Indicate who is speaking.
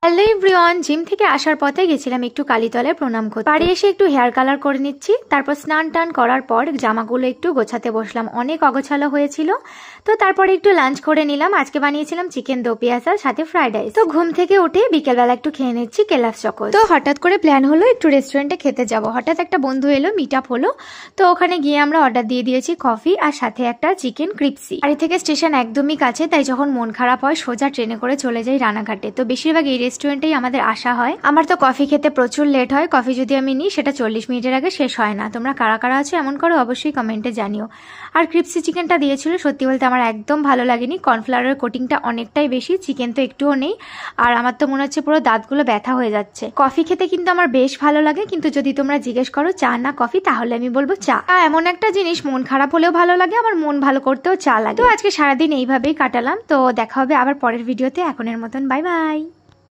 Speaker 1: Hello everyone, gym থেকে আসার পথে গেছিলাম একটু কালীতলায় প্রণাম করতে। বাড়ি এসে একটু হেয়ার কালার করে নিচ্ছি, তারপর স্নান টান করার পর জামাগুলো একটু গোছাতে বসলাম, অনেক অগোছালো হয়েছিল। তো তারপরে একটু লাঞ্চ করে নিলাম। আজকে বানিয়েছিলাম চিকেন দো পেঁয়াজার সাথে ফ্রাইড রাইস। তো ঘুম থেকে উঠে বিকেলবেলা একটু খেয়ে নিচ্ছি কেলাস চকোস। তো হঠাৎ করে প্ল্যান হলো একটু রেস্টুরেন্টে খেতে যাব। হঠাৎ একটা বন্ধু এলো, মিট আপ হলো। তো ওখানে গিয়ে আমরা অর্ডার দিয়ে দিয়েছি কফি আর সাথে একটা চিকেন ক্রিপসি। বাড়ি থেকে স্টেশন একদমই কাছে, তাই যখন মন খারাপ হয় সোজা ট্রেনে করে চলে যাই রানাঘাটে। তো বেশিরভাগ এই রেস্টুরেন্টেই আমাদের আসা হয়। আমার তো কফি খেতে প্রচুর লেট হয়, কফি যদি আমি নিই সেটা 40 মিনিটের আগে শেষ হয় না। তোমরা কারা কারা আছো এমন করো অবশ্যই কমেন্টে জানিও। আর ক্রিপসি চিকেনটা দিয়েছিল, সত্যি বলতে আমার একদম ভালো লাগেনি। কর্নফ্লাওয়ারের কোটিংটা অনেকটাই বেশি, চিকেন তো একটুও নেই। আর আমার তো মনে হচ্ছে পুরো দাঁতগুলো ব্যথা হয়ে যাচ্ছে। কফি খেতে কিন্তু আমার বেশ ভালো লাগে, কিন্তু যদি তোমরা জিজ্ঞেস করো চা না কফি, তাহলে আমি বলবো চা। এমন একটা জিনিস, মন খারাপ হলেও ভালো লাগে, আমার মন ভালো করতেও চা লাগে। তো আজকে সারাদিন এইভাবেই কাটালাম। তো দেখা হবে আবার পরের ভিডিওতে। এখনের মতন বাই বাই।